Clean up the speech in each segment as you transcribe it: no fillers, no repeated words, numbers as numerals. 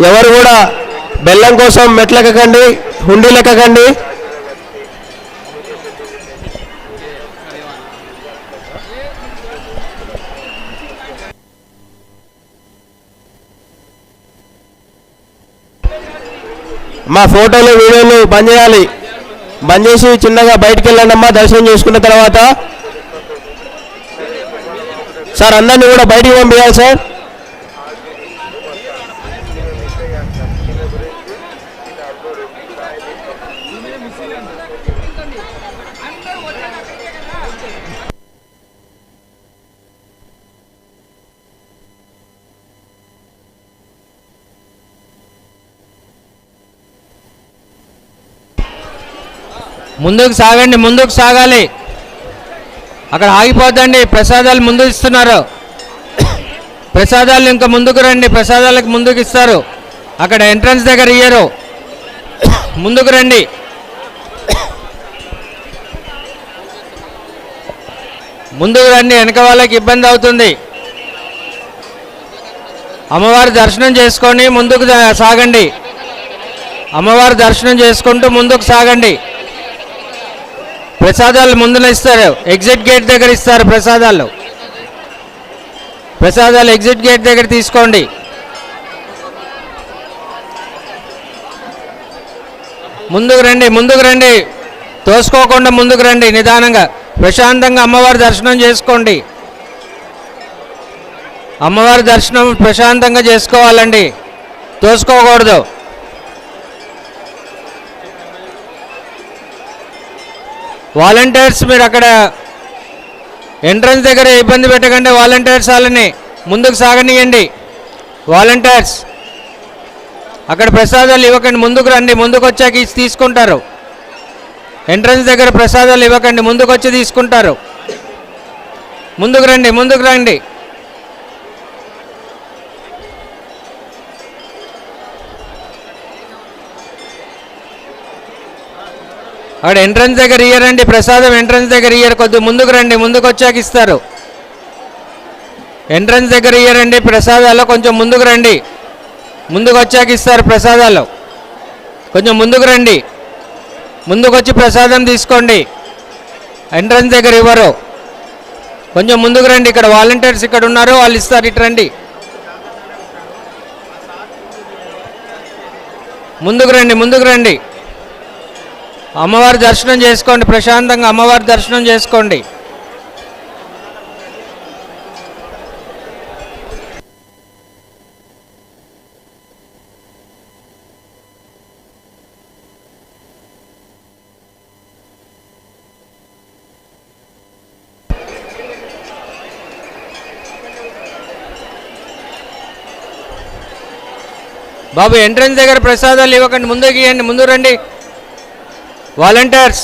ఎవరు కూడా బెల్లం కోసం మెట్లెక్కకండి, హుండీలెక్కకండి. మా ఫోటోలు వీడియోలు బంద్ చేయాలి. బంద్ చేసి చిన్నగా బయటికి వెళ్ళండి అమ్మా. దర్శనం చేసుకున్న తర్వాత సార్ అందరినీ కూడా బయటికి పంపించాలి సార్. ముందుకు సాగండి, ముందుకు సాగాలి. అక్కడ ఆగిపోద్దండి, ప్రసాదాలు ముందు ఇస్తున్నారు. ప్రసాదాలు ఇంకా ముందుకు రండి, ప్రసాదాలకు ముందుకు ఇస్తారు. అక్కడ ఎంట్రన్స్ దగ్గర ఇయ్యరు, ముందుకు రండి. ముందుకు రండి, వెనక వాళ్ళకి ఇబ్బంది అవుతుంది. అమ్మవారి దర్శనం చేసుకొని ముందుకు సాగండి. అమ్మవారి దర్శనం చేసుకుంటూ ముందుకు సాగండి. ప్రసాదాలు ముందున ఇస్తారు, ఎగ్జిట్ గేట్ దగ్గర ఇస్తారు. ప్రసాదాలు ఎగ్జిట్ గేట్ దగ్గర తీసుకోండి. ముందుకు రండి, ముందుకు రండి, తోసుకోకుండా ముందుకు రండి. నిదానంగా ప్రశాంతంగా అమ్మవారి దర్శనం చేసుకోండి. అమ్మవారి దర్శనం ప్రశాంతంగా చేసుకోవాలండి, తోసుకోకూడదు. వాలంటీర్స్ మీరు అక్కడ ఎంట్రన్స్ దగ్గర ఇబ్బంది పెట్టకండి. వాలంటీర్స్ వాళ్ళని ముందుకు సాగనీయండి. వాలంటీర్స్ అక్కడ ప్రసాదాలు ఇవ్వకండి, ముందుకు రండి. ముందుకు వచ్చాక తీసుకుంటారు. ఎంట్రన్స్ దగ్గర ప్రసాదాలు ఇవ్వకండి, ముందుకు వచ్చి తీసుకుంటారు. ముందుకు రండి, ముందుకు రండి. అక్కడ ఎంట్రన్స్ దగ్గర ఇయ్యరండి ప్రసాదం, ఎంట్రన్స్ దగ్గర ఇయ్యరు. కొద్దిగా ముందుకు రండి, ముందుకు వచ్చాక ఇస్తారు. ఎంట్రన్స్ దగ్గర ఇయ్యరండి ప్రసాదాలు, కొంచెం ముందుకు రండి, ముందుకు వచ్చాక ఇస్తారు ప్రసాదాలు. కొంచెం ముందుకు రండి, ముందుకు వచ్చి ప్రసాదం తీసుకోండి. ఎంట్రన్స్ దగ్గర ఇవ్వరు, కొంచెం ముందుకు రండి. ఇక్కడ వాలంటీర్స్ ఇక్కడ ఉన్నారు, వాళ్ళు ఇస్తారు. ఇటు రండి, ముందుకు రండి, ముందుకు రండి. అమ్మవారి దర్శనం చేసుకోండి, ప్రశాంతంగా అమ్మవారి దర్శనం చేసుకోండి. బాబు ఎంట్రన్స్ దగ్గర ప్రసాదాలు ఇవ్వకండి, ముందుకు ఇవ్వండి, ముందు రండి. వాలంటీర్స్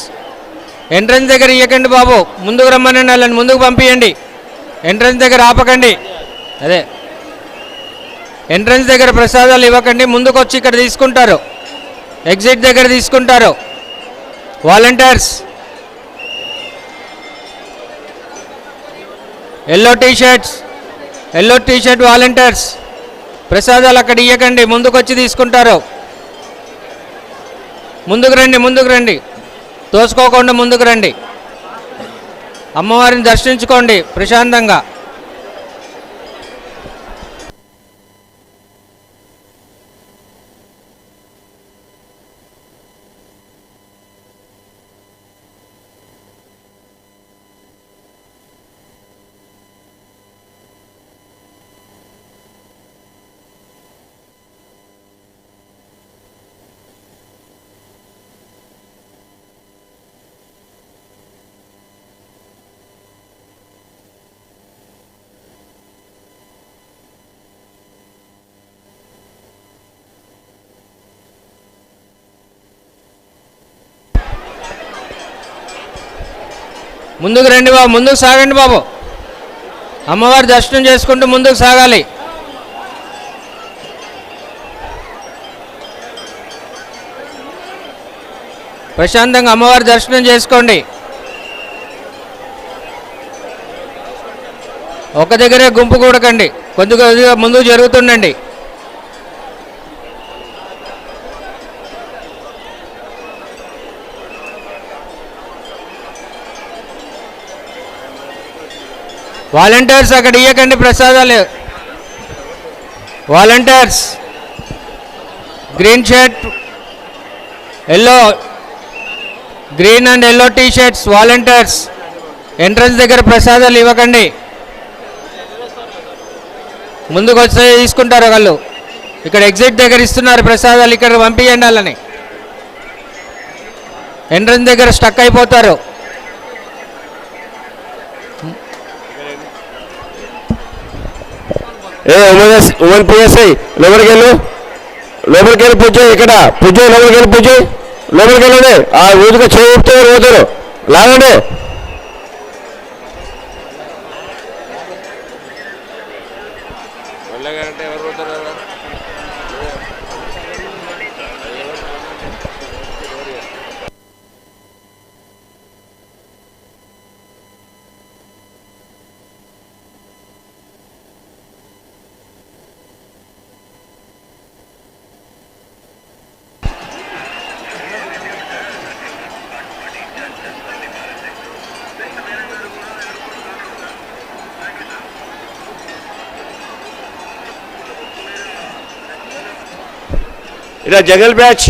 ఎంట్రన్స్ దగ్గర ఇవ్వకండి బాబు, ముందుకు రమ్మని వాళ్ళని ముందుకు పంపించండి. ఎంట్రన్స్ దగ్గర ఆపకండి. అదే ఎంట్రన్స్ దగ్గర ప్రసాదాలు ఇవ్వకండి, ముందుకు వచ్చి ఇక్కడ తీసుకుంటారు, ఎగ్జిట్ దగ్గర తీసుకుంటారు. వాలంటీర్స్ ఎల్లో టీషర్ట్ వాలంటీర్స్ ప్రసాదాలు అక్కడ ఇవ్వకండి, ముందుకు వచ్చి తీసుకుంటారు. ముందుకు రండి, ముందుకు రండి, తోసుకోకుండా ముందుకు రండి. అమ్మవారిని దర్శించుకోండి ప్రశాంతంగా. ముందుకు రండి బాబు, ముందుకు సాగండి బాబు. అమ్మవారి దర్శనం చేసుకుంటూ ముందుకు సాగాలి. ప్రశాంతంగా అమ్మవారి దర్శనం చేసుకోండి. ఒక దగ్గరే గుంపు కూడకండి, కొద్దిగా ముందుకు జరుగుతుండండి. వాలంటీర్స్ అక్కడ ఇయ్యకండి ప్రసాదాలు. Volunteers green shirt, yellow, green and yellow T shirts volunteers entrance దగ్గర ప్రసాదాలు ఇవ్వకండి. ముందుకు వచ్చి తీసుకుంటారు వాళ్ళు. ఇక్కడ ఎగ్జిట్ దగ్గర ఇస్తున్నారు ప్రసాదాలు, ఇక్కడ పంపించండి వాళ్ళని. ఎంట్రన్స్ దగ్గర స్టక్ అయిపోతారు. ఉమెన్ పిఎస్ఐ లోపలికి వెళ్ళు, లోపలికి వెళ్ళి పూజ. ఇక్కడ పూజ, లోపలికి వెళ్ళి పూజ, లోపలికి వెళ్ళండి. ఆ ఊదుగా చేయితే పోతారు, లాగండి. ఇలా జంగల్ బ్యాచ్,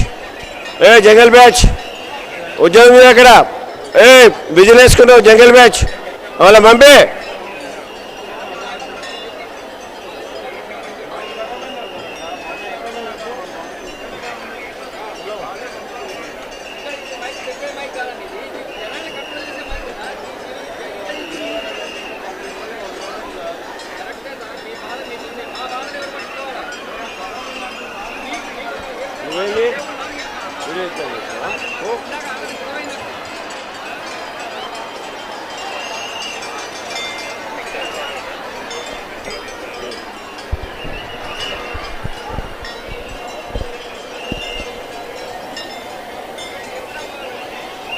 జంగల్ బ్యాచ్ ఉద్యోగం మీద అక్కడ బిజినెస్ వేసుకున్నావు. జంగల్ బ్యాచ్ వాళ్ళ పంపే.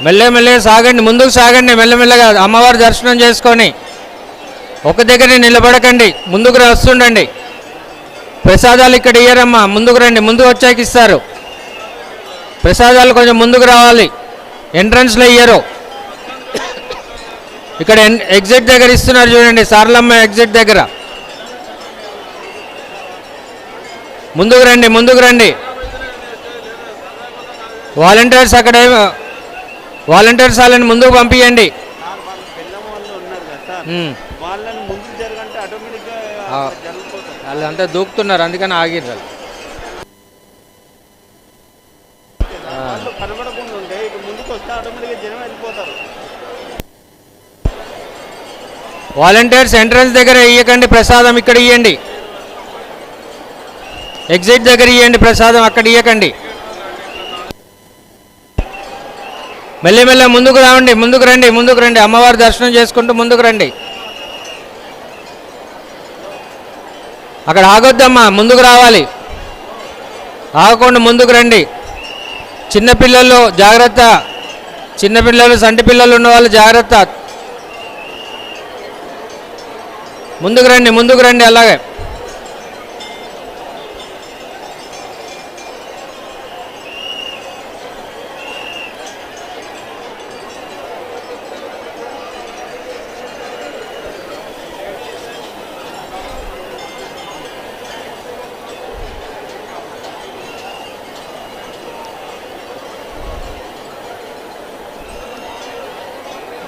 మెల్లమెల్లగా సాగండి, ముందుకు సాగండి. మెల్లమెల్లగా అమ్మవారి దర్శనం చేసుకొని ఒక దగ్గర నిలబడకండి, ముందుకు వస్తుండండి. ప్రసాదాలు ఇక్కడ ఇయ్యరమ్మా, ముందుకు రండి. ముందుకు వచ్చాక ఇస్తారు ప్రసాదాలు. కొంచెం ముందుకు రావాలి, ఎంట్రన్స్లో ఇయ్యరు. ఇక్కడ ఎగ్జిట్ దగ్గర ఇస్తున్నారు చూడండి, సార్లమ్మ ఎగ్జిట్ దగ్గర. ముందుకు రండి, ముందుకు రండి. వాలంటీర్స్ అక్కడ వాలంటీర్స్ వాళ్ళని ముందుకు పంపించండి. వాళ్ళంతా దూకుతున్నారు, అందుకని ఆగిర్రు. వాలంటీర్స్ ఎంట్రన్స్ దగ్గర ఇయ్యకండి ప్రసాదం, ఇక్కడ ఇవ్వండి. ఎగ్జిట్ దగ్గర ఇవ్వండి ప్రసాదం, అక్కడ ఇయ్యకండి. మెల్లమెల్ల ముందుకు రావండి, ముందుకు రండి, ముందుకు రండి. అమ్మవారి దర్శనం చేసుకుంటూ ముందుకు రండి. అక్కడ ఆగొద్దమ్మా, ముందుకు రావాలి. ఆగకుండా ముందుకు రండి. చిన్నపిల్లలు జాగ్రత్త, చిన్నపిల్లలు సంటి పిల్లలు ఉన్న వాళ్ళు జాగ్రత్త. ముందుకు రండి, ముందుకు రండి. అలాగే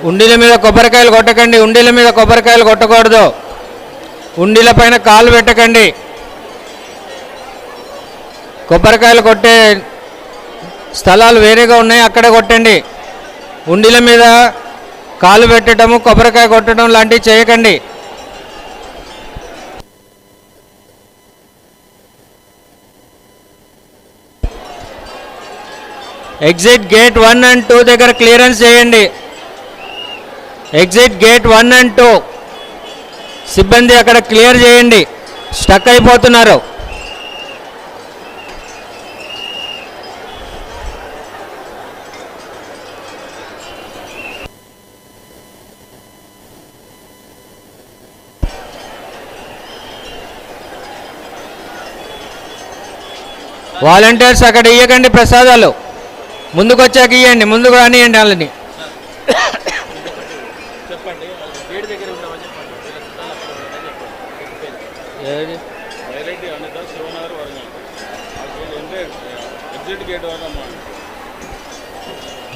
ఉండిల మీద కొబ్బరికాయలు కొట్టకండి, ఉండిల మీద కొబ్బరికాయలు కొట్టకూడదు. ఉండిల పైన కాలు పెట్టకండి. కొబ్బరికాయలు కొట్టే స్థలాలు వేరేగా ఉన్నాయి, అక్కడ కొట్టండి. ఉండిల మీద కాలు పెట్టడము, కొబ్బరికాయ కొట్టడం లాంటివి చేయకండి. ఎగ్జిట్ గేట్ 1 and 2 దగ్గర క్లియరెన్స్ చేయండి. ఎగ్జిట్ గేట్ 1 and 2 సిబ్బంది అక్కడ క్లియర్ చేయండి, స్టక్ అయిపోతున్నారు. వాలంటీర్స్ అక్కడ ఇవ్వకండి ప్రసాదాలు, ముందుకు వచ్చాక ఇవ్వండి, ముందుకు రానియండి వాళ్ళని. బైరెడ్డి అనిత శివనగర్ వరంగల్ ఎగ్జిట్ గేట్ వరకు అమ్మా.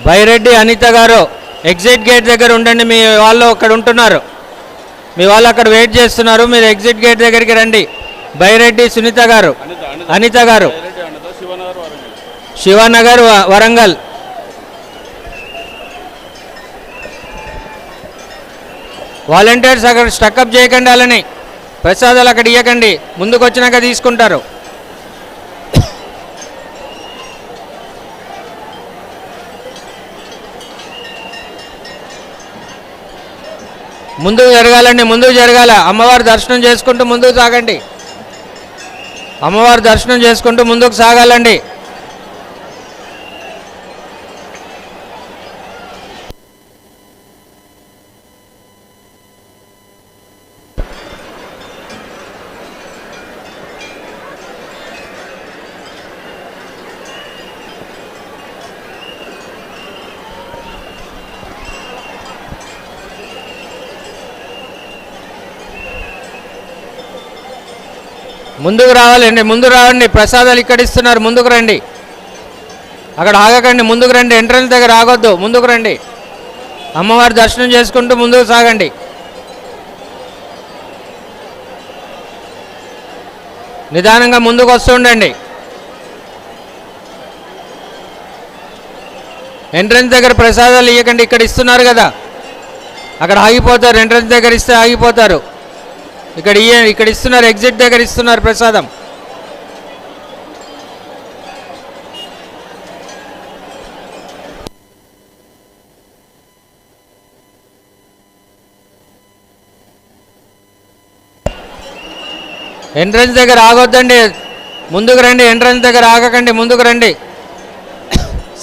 బైరెడ్డి అనిత గారు ఎగ్జిట్ గేట్ దగ్గర ఉండండి. మీ వాళ్ళు అక్కడ ఉంటున్నారు, మీ వాళ్ళు అక్కడ వెయిట్ చేస్తున్నారు. మీరు ఎగ్జిట్ గేట్ దగ్గరికి రండి. బైరెడ్డి సునీత గారు, అనిత గారు, బైరెడ్డి అనిత శివనగర్ వరంగల్. శివనగర్ వరంగల్. వాలంటీర్స్ అక్కడ స్టక్అప్ చేయకండి, అలానే ప్రసాదాలు అక్కడ ఇవ్వకండి, ముందుకు వచ్చినాక తీసుకుంటారు. ముందుకు జరగాలండి, ముందుకు జరగాల. అమ్మవారి దర్శనం చేసుకుంటూ ముందుకు సాగండి. అమ్మవారి దర్శనం చేసుకుంటూ ముందుకు సాగాలండి. ముందుకు రావాలండి, ముందు రావండి. ప్రసాదాలు ఇక్కడ ఇస్తున్నారు, ముందుకు రండి. అక్కడ ఆగకండి, ముందుకు రండి. ఎంట్రన్స్ దగ్గర ఆగొద్దు, ముందుకు రండి. అమ్మవారి దర్శనం చేసుకుంటూ ముందుకు సాగండి. నిదానంగా ముందుకు వస్తుండండి. ఎంట్రన్స్ దగ్గర ప్రసాదాలు ఇవ్వకండి, ఇక్కడ ఇస్తున్నారు కదా, అక్కడ ఆగిపోతారు. ఎంట్రన్స్ దగ్గర ఇస్తే ఆగిపోతారు. ఇక్కడ ఇస్తున్నారు, ఎగ్జిట్ దగ్గర ఇస్తున్నారు ప్రసాదం. ఎంట్రన్స్ దగ్గర ఆగొద్దండి, ముందుకు రండి. ఎంట్రన్స్ దగ్గర ఆగకండి, ముందుకు రండి.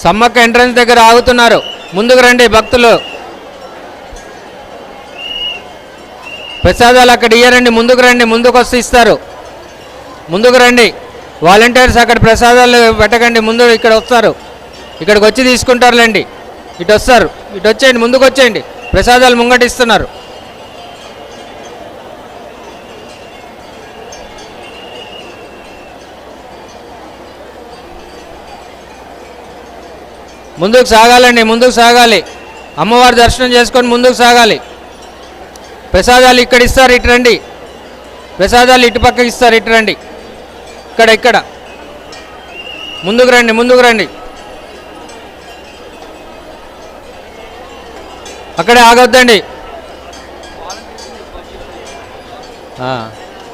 సమ్మక్క ఎంట్రన్స్ దగ్గర ఆగుతున్నారు, ముందుకు రండి భక్తులు. ప్రసాదాలు అక్కడ ఇయ్యరండి, ముందుకు రండి. ముందుకు వస్తే ఇస్తారు, ముందుకు రండి. వాలంటీర్స్ అక్కడ ప్రసాదాలు పెట్టకండి, ముందు ఇక్కడ వస్తారు. ఇక్కడికి వచ్చి తీసుకుంటారులేండి. ఇటు వస్తారు, ఇటు వచ్చేయండి, ముందుకు వచ్చేయండి. ప్రసాదాలు ముంగటిస్తున్నారు. ముందుకు సాగాలండి, ముందుకు సాగాలి. అమ్మవారి దర్శనం చేసుకొని ముందుకు సాగాలి. ప్రసాదాలు ఇక్కడ ఇస్తారు, ఇటు రండి. ప్రసాదాలు ఇటు పక్కకి ఇస్తారు, ఇటు రండి. ఇక్కడ ముందుకు రండి, ముందుకు రండి. అక్కడే ఆగొద్దండి.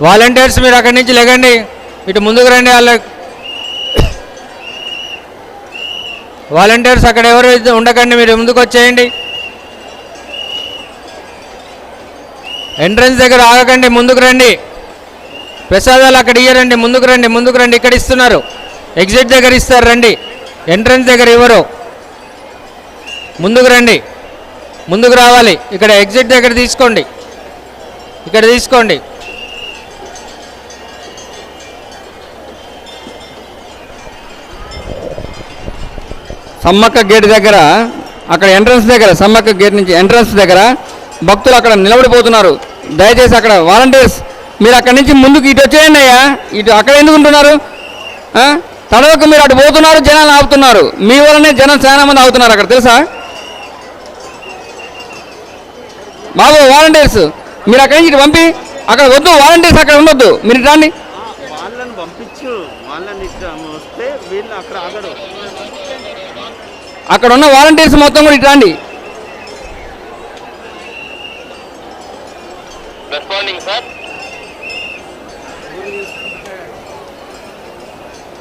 వాలంటీర్స్ మీరు అక్కడి నుంచి లెగండి, ఇటు ముందుకు రండి. వాళ్ళ వాలంటీర్స్ అక్కడ ఎవరు ఉండకండి, మీరు ముందుకు వచ్చేయండి. ఎంట్రన్స్ దగ్గర ఆగకండి, ముందుకు రండి. ప్రసాదాలు అక్కడ ఇయ్యరండి, ముందుకు రండి, ముందుకు రండి. ఇక్కడ ఇస్తున్నారు, ఎగ్జిట్ దగ్గర ఇస్తారు, రండి. ఎంట్రన్స్ దగ్గర ఇవ్వరు, ముందుకు రండి. ముందుకు రావాలి. ఇక్కడ ఎగ్జిట్ దగ్గర తీసుకోండి, ఇక్కడ తీసుకోండి. సమ్మక్క గేట్ దగ్గర, అక్కడ ఎంట్రన్స్ దగ్గర, సమ్మక్క గేట్ నుంచి ఎంట్రన్స్ దగ్గర భక్తులు అక్కడ నిలబడిపోతున్నారు. దయచేసి అక్కడ వాలంటీర్స్ మీరు అక్కడి నుంచి ముందుకు ఇటు వచ్చేయండి అయ్యా. ఇటు అక్కడ ఎందుకు ఉంటున్నారు? తడవకు, మీరు అటు పోతున్నారు, జనాలు ఆపుతున్నారు. మీ వల్లనే జనం చాలా మంది ఆగుతున్నారు అక్కడ, తెలుసా బాబు? వాలంటీర్స్ మీరు అక్కడి నుంచి ఇటు పంపి, అక్కడ వద్దు, వాలంటీర్స్ అక్కడ ఉండొద్దు, మీరు రండి. వాళ్ళని పంపించు, వాళ్ళని వస్తే వీళ్ళు అక్కడ ఆగడు. అక్కడ ఉన్న వాలంటీర్స్ మొత్తం కూడా ఇటు రండి. Responding sir.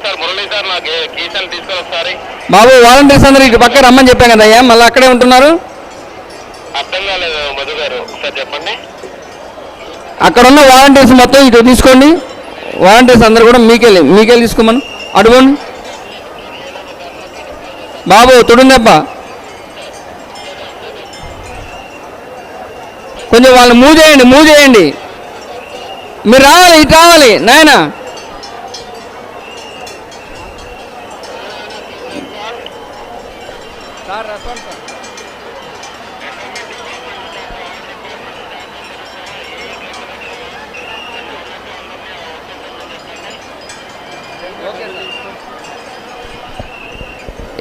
Sir Murali sir, నాకు కీసెల్ తీసుకొని ఒకసారి. బాబు వాలంటీర్స్ అందరూ ఇటు పక్క రమ్మని చెప్పాం కదా అయ్యా, మళ్ళీ అక్కడే ఉంటున్నారు. అర్థం కాలేదు మధు గారు, ఒకసారి చెప్పండి. అక్కడ ఉన్న వాలంటీర్స్ మొత్తం ఇటు తీసుకోండి. వాలంటీర్స్ అందరూ కూడా మీకెళ్ళి తీసుకోమని అడుగుండి. బాబు తుడుందబ్బా, కొంచెం వాళ్ళు మూవ్ చేయండి. మీరు రావాలి, ఇటు రావాలి నాయన.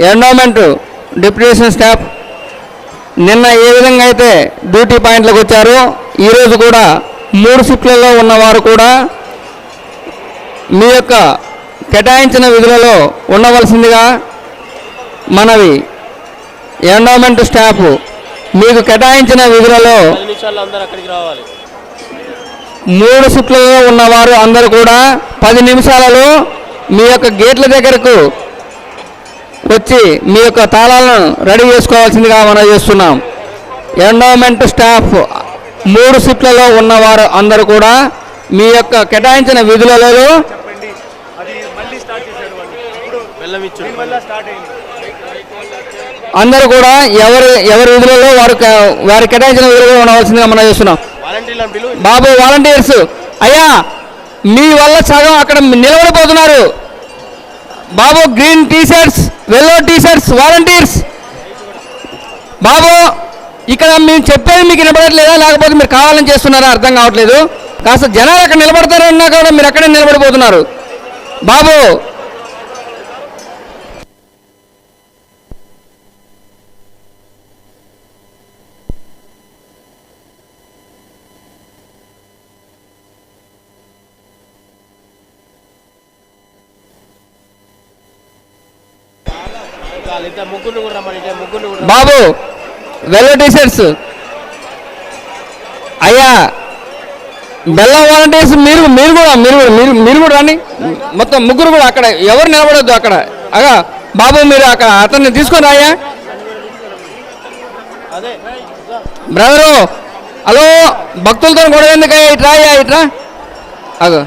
ఎండోమెంట్ డిప్యూటేషన్ స్టాఫ్ నిన్న ఏ విధంగా అయితే డ్యూటీ పాయింట్లకు వచ్చారో ఈరోజు కూడా 3 షిఫ్ట్లలో ఉన్నవారు కూడా మీ యొక్క కేటాయించిన విధులలో ఉండవలసిందిగా మనవి. ఎండోమెంట్ స్టాఫ్ మీకు కేటాయించిన విధులలో 3 షిఫ్ట్లలో ఉన్నవారు అందరూ కూడా 10 నిమిషాలలో మీ యొక్క గేట్ల దగ్గరకు వచ్చి మీ యొక్క తాళాలను రెడీ చేసుకోవాల్సిందిగా మనం చేస్తున్నాం. ఎండోమెంట్ స్టాఫ్ 3 షిఫ్ట్లలో ఉన్నవారు అందరూ కూడా మీ యొక్క కేటాయించిన విధులలో అందరూ కూడా ఎవరి విధులలో వారి కేటాయించిన విధులలో ఉండవలసిందిగా మనం చేస్తున్నాం. బాబు వాలంటీర్స్ అయ్యా, మీ వల్ల సగం అక్కడ నిలబడిపోతున్నారు. బాబు గ్రీన్ టీషర్ట్స్, వెల్లో టీషర్ట్స్ వాలంటీర్స్, బాబు ఇక్కడ మేము చెప్పేది మీకు నిలబడట్లేదా, లేకపోతే మీరు కావాలని చేస్తున్నారా అర్థం కావట్లేదు. కాస్త జనాలు అక్కడ నిలబడతారన్నా కూడా మీరు అక్కడే నిలబడిపోతున్నారు. బాబు బాబు వెల్లో టీషర్ట్స్ అయ్యా, బెల్లం వాలంటీర్స్ మీరు కూడా రండి. మొత్తం ముగ్గురు కూడా అక్కడ ఎవరు నిలబడొద్దు అక్కడ. అగా బాబు మీరు అక్కడ అతన్ని తీసుకొని రాయ్యా. బ్రదరు హలో, భక్తులతో గొడవ ఎందుకయ్యా, ఇట్రా అయ్యా ఇట్రా. అగో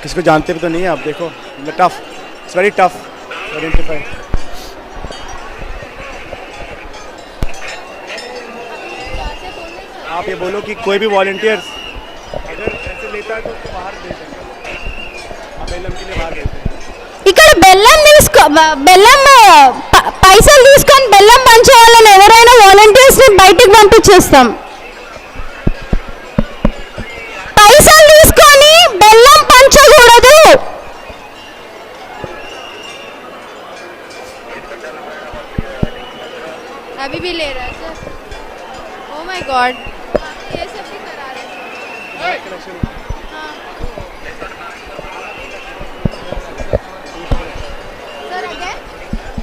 किसको जानते भी तो नहीं है आप. देखो tough, it's very tough identify. आप ये बोलो कि कोई भी वॉलंटियर्स अगर ऐसे लेता है तो उसको बाहर दे देंगे. आप बेलम के लिए बाहर देते हैं. ఇక్కడ బెల్లం పైసలు తీసుకొని బెల్లం పంచే వాళ్ళని ఎవరైనా వాలంటీర్స్ ని బయటికి పంపించేస్తాం. పైసలు తీసుకొని బెల్లం పంచకూడదు. अभी भी ले रहा है सर. ओह माय गॉड, ये सब भी करा रहे हैं. हाँ सर अगेन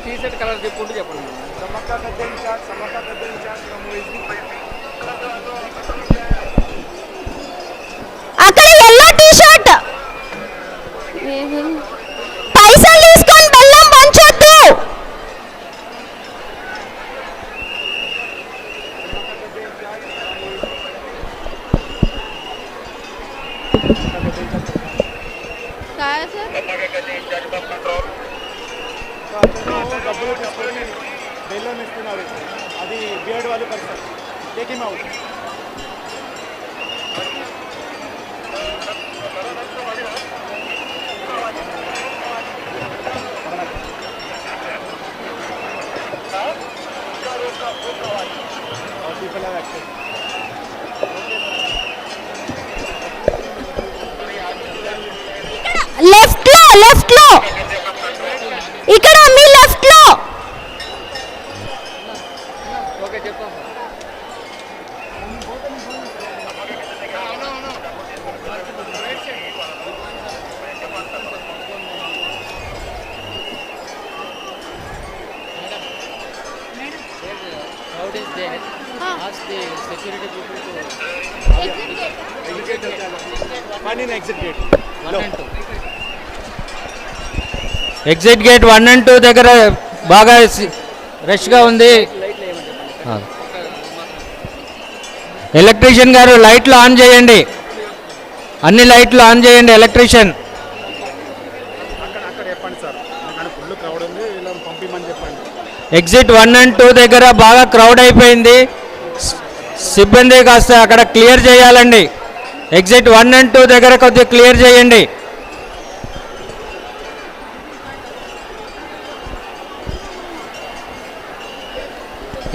టీ-షర్ట్ కలర్ చెప్పుకుంటూ చెప్పండి. అక్కడ ఎల్లో టీ షర్ట్ పైసలు తీసుకొని బెల్లం పంచొద్దు. क्या है सर? बेलम इस्तेमाल అది బియర్డ్ వాళ్ళు person take him out. Left లో ఇక్కడ మీ లెఫ్ట్ లో ఓకే చెప్తాం. हाँ. Ask the security people to Exit gate. Exit gate 1 and 2 దగ్గర బాగా రష్గా ఉంది. ఎలక్ట్రీషియన్ గారు లైట్లు ఆన్ చేయండి, అన్ని లైట్లు ఆన్ చేయండి ఎలక్ట్రీషియన్. ఎగ్జిట్ 1 and 2 దగ్గర బాగా క్రౌడ్ అయిపోయింది, సిబ్బంది కాస్త అక్కడ క్లియర్ చేయాలండి. ఎగ్జిట్ 1 and 2 దగ్గర కొద్దిగా క్లియర్ చేయండి.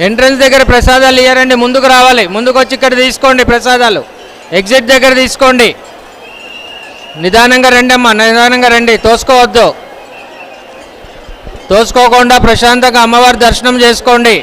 ఎంట్రన్స్ దగ్గర ప్రసాదాలు ఇయ్యారండి, ముందుకు రావాలి, ముందుకు వచ్చి ఇక్కడ తీసుకోండి ప్రసాదాలు. ఎగ్జిట్ దగ్గర తీసుకోండి. నిదానంగా రండి అమ్మా, నిదానంగా రండి, తోసుకోవద్దు. తోసుకోకుండా ప్రశాంతంగా అమ్మవారి దర్శనం చేసుకోండి.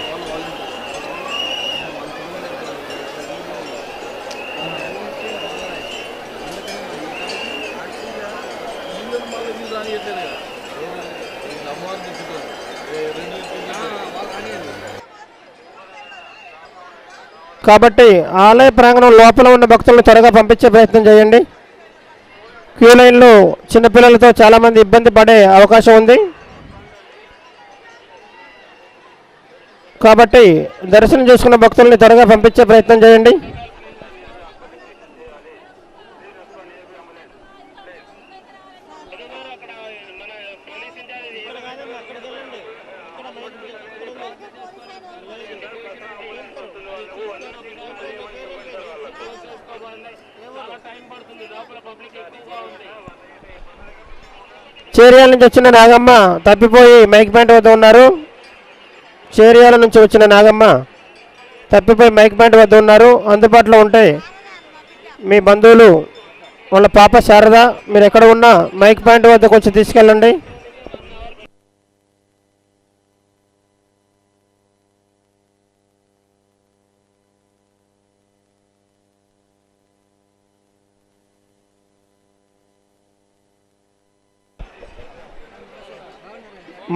కాబట్టి ఆలయ ప్రాంగణం లోపల ఉన్న భక్తులను త్వరగా పంపించే ప్రయత్నం చేయండి. క్యూ లైన్లో చిన్నపిల్లలతో చాలామంది ఇబ్బంది పడే అవకాశం ఉంది. కాబట్టి దర్శనం చేసుకున్న భక్తుల్ని త్వరగా పంపించే ప్రయత్నం చేయండి. చేరియాల నుంచి వచ్చిన నాగమ్మ తప్పిపోయి మైక్ పాయింట్ వద్ద ఉన్నారు. చేరియాల నుంచి వచ్చిన నాగమ్మ తప్పిపోయి మైక్ పాయింట్ వద్ద ఉన్నారు. అందుబాటులో ఉంటే మీ బంధువులు వాళ్ళ పాప శారద మీరు ఎక్కడ ఉన్నా మైక్ పాయింట్ వద్దకు వచ్చి తీసుకెళ్ళండి.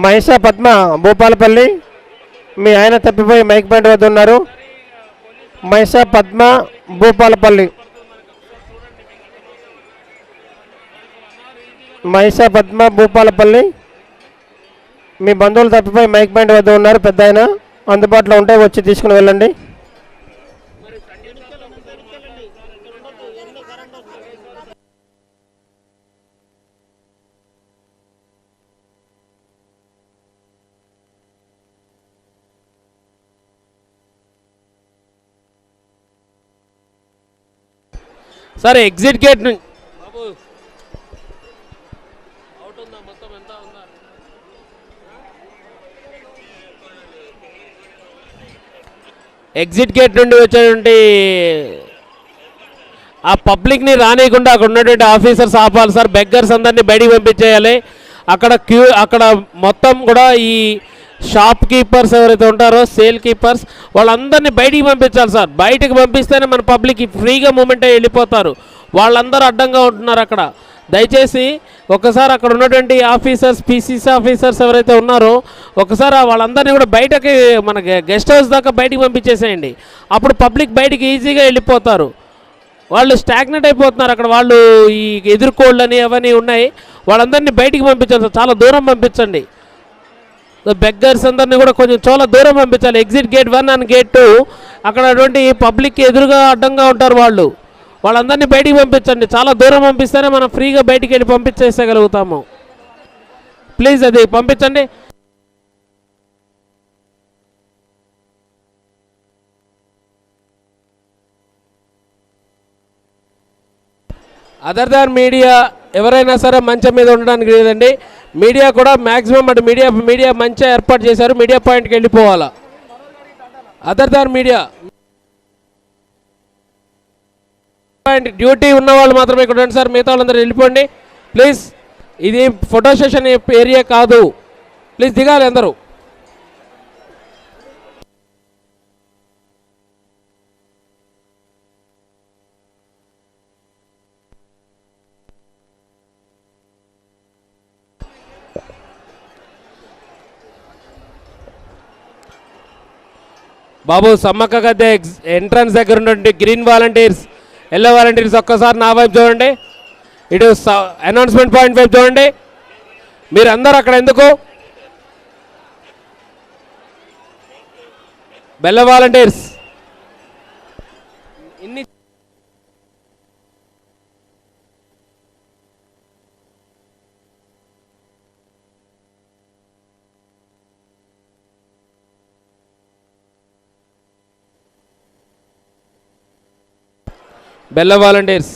మహిషా పద్మ భూపాలపల్లి మీ ఆయన తప్పిపోయి మైక్ పాయింట్ వద్ద ఉన్నారు. మహిషా పద్మ భూపాలపల్లి, మహిషా పద్మ భూపాలపల్లి మీ బంధువులు తప్పిపోయి మైక్ పాయింట్ వద్ద ఉన్నారు. పెద్ద ఆయన అందుబాటులో ఉంటే వచ్చి తీసుకుని వెళ్ళండి. సార్ ఎగ్జిట్ గేట్ నుంచి ఎగ్జిట్ గేట్ నుండి వచ్చేటువంటి ఆ పబ్లిక్ని రానియకుండా అక్కడ ఉన్నటువంటి ఆఫీసర్స్ ఆపాలి సార్. బెగ్గర్స్ అందరినీ బయటికి పంపించేయాలి. అక్కడ మొత్తం కూడా ఈ షాప్ కీపర్స్ ఎవరైతే ఉంటారో సేల్ కీపర్స్ వాళ్ళందరినీ బయటికి పంపించాలి సార్. బయటకు పంపిస్తేనే మన పబ్లిక్ ఫ్రీగా మూమెంట్ అయ్యి వెళ్ళిపోతారు. వాళ్ళందరూ అడ్డంగా ఉంటున్నారు అక్కడ. దయచేసి ఒకసారి అక్కడ ఉన్నటువంటి ఆఫీసర్స్ పీసీసీ ఆఫీసర్స్ ఎవరైతే ఉన్నారో ఒకసారి వాళ్ళందరినీ కూడా బయటకి మన గెస్ట్ హౌస్ దాకా బయటికి పంపించేసేయండి. అప్పుడు పబ్లిక్ బయటికి ఈజీగా వెళ్ళిపోతారు. వాళ్ళు స్టాగ్నెట్ అయిపోతున్నారు అక్కడ. వాళ్ళు ఈ ఎదుర్కోళ్ళని అవన్నీ ఉన్నాయి, వాళ్ళందరినీ బయటికి పంపించాలి సార్. చాలా దూరం పంపించండి. బెగ్గర్స్ అందరినీ కూడా కొంచెం చాలా దూరం పంపించాలి. ఎగ్జిట్ గేట్ 1 అండ్ గేట్ 2 అక్కడ అటువంటి పబ్లిక్కి ఎదురుగా అడ్డంగా ఉంటారు వాళ్ళు. వాళ్ళందరినీ బయటికి పంపించండి. చాలా దూరం పంపిస్తేనే మనం ఫ్రీగా బయటికి వెళ్ళి పంపించేసేయగలుగుతాము. ప్లీజ్ అది పంపించండి. అదర్ దాన్ మీడియా ఎవరైనా సరే మంచం మీద ఉండడానికి లేదండి. మీడియా కూడా మ్యాక్సిమం అటు మీడియా మంచిగా ఏర్పాటు చేశారు. మీడియా పాయింట్కి వెళ్ళిపోవాలా. Other than media point duty ఉన్న వాళ్ళు మాత్రమే ఇక్కడ రండి సార్. మిగతా వాళ్ళందరూ వెళ్ళిపోండి ప్లీజ్. ఇది ఫోటో సెషన్ ఏరియా కాదు. ప్లీజ్ దిగాలి అందరూ. బాబు సమ్మక్క గద్దె ఎంట్రన్స్ దగ్గర ఉన్నటువంటి గ్రీన్ వాలంటీర్స్ ఎల్లో వాలంటీర్స్ ఒక్కసారి నా వైపు చూడండి, ఇటు అనౌన్స్మెంట్ పాయింట్ వైపు చూడండి. మీరు అందరు అక్కడ ఎందుకు? బెల్ల వాలంటీర్స్ ఇన్ని బెల్ల వాలంటీర్స్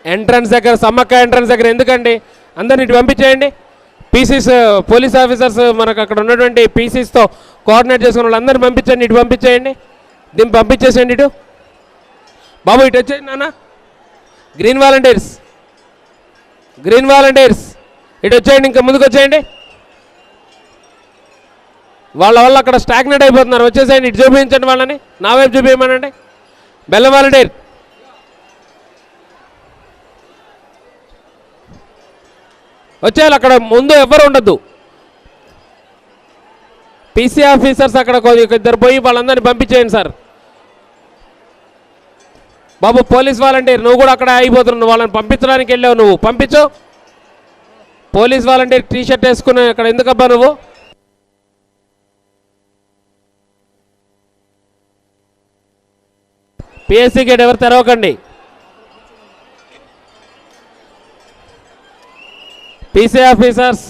ఎంట్రన్స్ దగ్గర, సమ్మక్క ఎంట్రన్స్ దగ్గర ఎందుకండి? అందరిని ఇటు పంపించేయండి. పీసీస్ పోలీస్ ఆఫీసర్స్ మనకు అక్కడ ఉన్నటువంటి పీసీస్తో కోఆర్డినేట్ చేసుకున్న వాళ్ళందరినీ పంపించండి, ఇటు పంపించేయండి. దీన్ని పంపించేసేయండి ఇటు. బాబు ఇటు వచ్చేయండి నాన్న. గ్రీన్ వాలంటీర్స్ ఇటు వచ్చేయండి, ఇంకా ముందుకు వచ్చేయండి. వాళ్ళ వల్ల అక్కడ స్టాగ్నేట్ అయిపోతున్నారు, వచ్చేసేయండి. ఇటు చూపించండి వాళ్ళని, నా వైపు చూపించమనండి. బెల్ల వాలంటీర్ వచ్చేయాలి. అక్కడ ముందు ఎవ్వరు ఉండద్దు. పీసీ ఆఫీసర్స్ అక్కడ ఇద్దరు పోయి వాళ్ళందరినీ పంపించేయండి సార్. బాబు పోలీస్ వాలంటీర్ నువ్వు కూడా అక్కడ అయిపోతున్నావు, వాళ్ళని పంపించడానికి వెళ్ళావు, నువ్వు పంపించు. పోలీస్ వాలంటీర్ టీ షర్ట్ వేసుకుని అక్కడ ఎందుకబ్బా నువ్వు? పిఎస్సీ గేట్ ఎవరు తెరవకండి. పీసీ ఆఫీసర్స్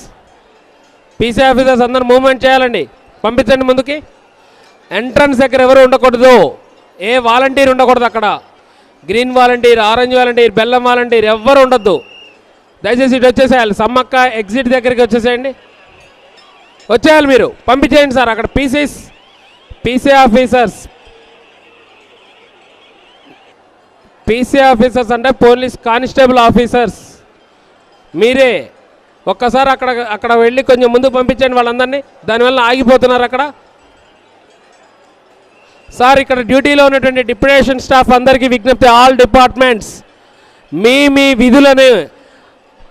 అందరు మూవ్మెంట్ చేయాలండి, పంపించండి ముందుకి. ఎంట్రన్స్ దగ్గర ఎవరు ఉండకూడదు, ఏ వాలంటీర్ ఉండకూడదు అక్కడ. గ్రీన్ వాలంటీర్, ఆరెంజ్ వాలంటీర్, బెల్లం వాలంటీర్ ఎవ్వరు ఉండొద్దు. దయచేసి ఇటు వచ్చేసేయాలి. సమ్మక్క ఎగ్జిట్ దగ్గరికి వచ్చేసేయండి, వచ్చేయాలి మీరు, పంపించేయండి సార్. అక్కడ పీసీ ఆఫీసర్స్ అంటే పోలీస్ కానిస్టేబుల్ ఆఫీసర్స్ మీరే. ఒక్కసారి అక్కడ వెళ్ళి కొంచెం ముందు పంపించండి వాళ్ళందరినీ, దానివల్ల ఆగిపోతున్నారు అక్కడ. సార్ ఇక్కడ డ్యూటీలో ఉన్నటువంటి డిప్యూటేషన్ స్టాఫ్ అందరికీ విజ్ఞప్తి, ఆల్ డిపార్ట్మెంట్స్ మీ విధులను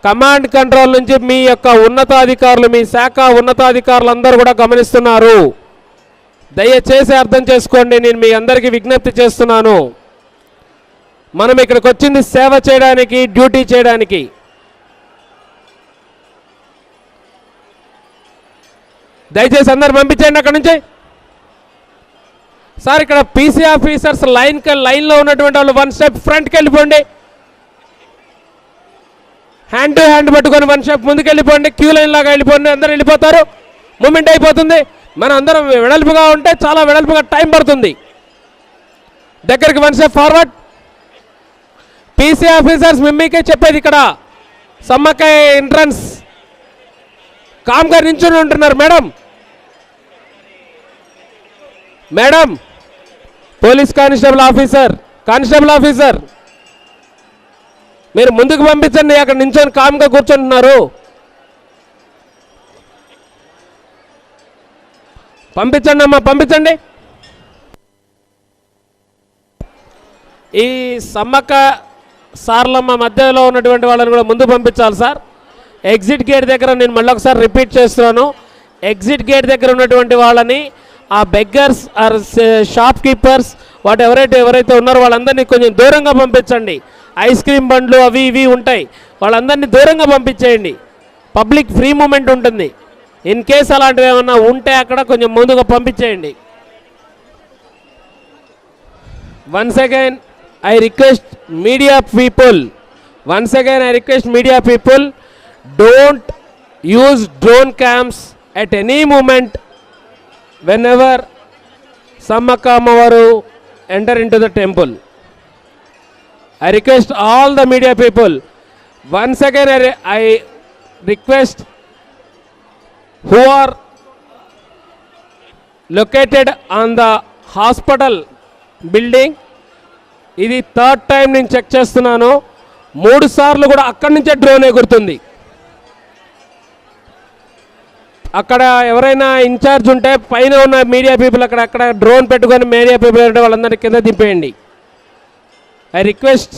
కమాండ్ కంట్రోల్ నుంచి మీ యొక్క ఉన్నతాధికారులు, మీ శాఖ ఉన్నతాధికారులు అందరూ కూడా గమనిస్తున్నారు. దయచేసి అర్థం చేసుకోండి, నేను మీ అందరికీ విజ్ఞప్తి చేస్తున్నాను. మనం ఇక్కడికి వచ్చింది సేవ చేయడానికి, డ్యూటీ చేయడానికి. దయచేసి అందరు పంపించండి అక్కడ నుంచి. సార్ ఇక్కడ పీసీ ఆఫీసర్స్ లైన్లో ఉన్నటువంటి వాళ్ళు 1 స్టెప్ ఫ్రంట్కి వెళ్ళిపోండి, హ్యాండ్ టు హ్యాండ్ పట్టుకొని 1 స్టెప్ ముందుకు వెళ్ళిపోండి, క్యూ లైన్ లాగా వెళ్ళిపోండి. అందరూ వెళ్ళిపోతారు, మూమెంట్ అయిపోతుంది. మనం అందరం వెడల్పుగా ఉంటే చాలా వెడల్పుగా టైం పడుతుంది. దగ్గరికి 1 స్టెప్ ఫార్వర్డ్. పీసీ ఆఫీసర్స్ మిమ్మీకే చెప్పేది, ఇక్కడ సమ్మక్క ఎంట్రన్స్ కామ్గా నించుని ఉంటున్నారు మేడం. పోలీస్ కానిస్టేబుల్ ఆఫీసర్ మీరు ముందుకు పంపించండి, అక్కడ నించొని కామ్గా కూర్చుంటున్నారు. పంపించండి అమ్మా, పంపించండి. ఈ సమ్మక్క సార్లమ్మ మధ్యలో ఉన్నటువంటి వాళ్ళని కూడా ముందు పంపించాలి సార్. ఎగ్జిట్ గేట్ దగ్గర నేను మళ్ళీ ఒకసారి రిపీట్ చేస్తున్నాను, ఎగ్జిట్ గేట్ దగ్గర ఉన్నటువంటి వాళ్ళని, ఆ బెగ్గర్స్ ఆర్ షాప్ కీపర్స్ ఎవరైతే ఉన్నారో వాళ్ళందరినీ కొంచెం దూరంగా పంపించండి. ఐస్ క్రీమ్ బండ్లు అవి ఇవి ఉంటాయి, వాళ్ళందరినీ దూరంగా పంపించేయండి. పబ్లిక్ ఫ్రీ మూమెంట్ ఉంటుంది. ఇన్ కేస్ అలాంటివి ఏమన్నా ఉంటే అక్కడ కొంచెం ముందుగా పంపించేయండి. Once again I request media people, don't use drone cams at any moment whenever Sammaka Amavaru enter into the temple. I request all the media people, once again I request who are located on the hospital building, ఇది 3rd time నేను check చేస్తున్నాను, 3 సార్లు కూడా అక్కడి నుంచే drone ఎగురుతుంది. అక్కడ ఎవరైనా ఇన్ఛార్జ్ ఉంటే పైన ఉన్న మీడియా పీపుల్ అక్కడ డ్రోన్ పెట్టుకొని మీడియా పీపుల్ ఉంటే వాళ్ళందరినీ కింద దింపేయండి. ఐ రిక్వెస్ట్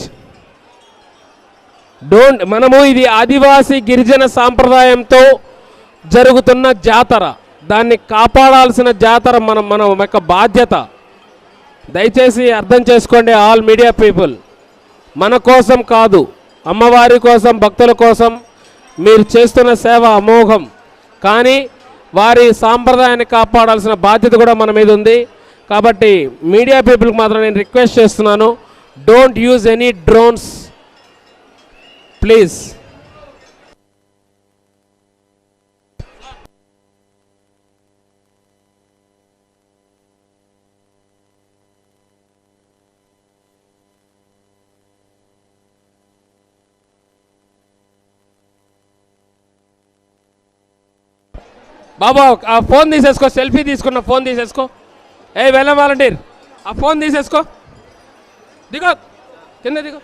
మనము ఇది ఆదివాసీ గిరిజన సాంప్రదాయంతో జరుగుతున్న జాతర, దాన్ని కాపాడాల్సిన జాతర మన యొక్క బాధ్యత. దయచేసి అర్థం చేసుకోండి ఆల్ మీడియా పీపుల్, మన కోసం కాదు, అమ్మవారి కోసం, భక్తుల కోసం మీరు చేస్తున్న సేవ అమోఘం. కానీ వారి సాంప్రదాయాన్ని కాపాడాల్సిన బాధ్యత కూడా మన మీద ఉంది. కాబట్టి మీడియా పీపుల్కి మాత్రం నేను రిక్వెస్ట్ చేస్తున్నాను, don't use any drones please. బాబా ఆ ఫోన్ తీసేసుకో, సెల్ఫీ తీసుకున్న ఫోన్ తీసేసుకో. వెళ్ళం వాలంటీర్, ఆ ఫోన్ తీసేసుకో, దిగో కింద దిగో.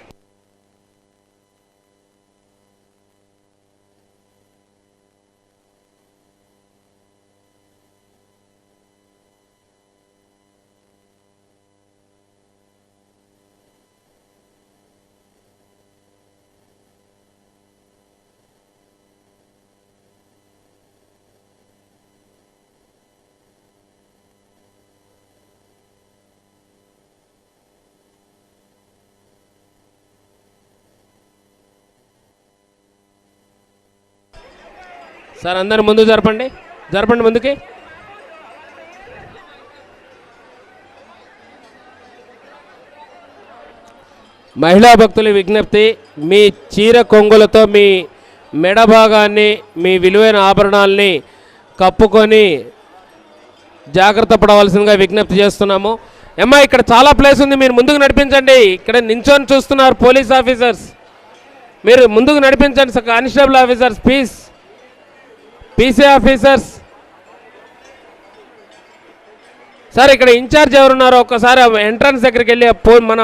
సార్ అందరు ముందు జరపండి, జరపండి ముందుకి. మహిళా భక్తుల విజ్ఞప్తి, మీ చీర కొంగులతో మీ మెడ భాగాన్ని, మీ విలువైన ఆభరణాలని కప్పుకొని జాగ్రత్త పడవలసిందిగా విజ్ఞప్తి చేస్తున్నాము. అమ్మా ఇక్కడ చాలా ప్లేస్ ఉంది, మీరు ముందుకు నడిపించండి. ఇక్కడ నించొని చూస్తున్నారు పోలీస్ ఆఫీసర్స్, మీరు ముందుకు నడిపించండి. Constable officers please, PC officers. Sir ఇక్కడ ఇన్ఛార్జ్ ఎవరున్నారో ఒక్కసారి ఎంట్రన్స్ దగ్గరికి వెళ్ళి మన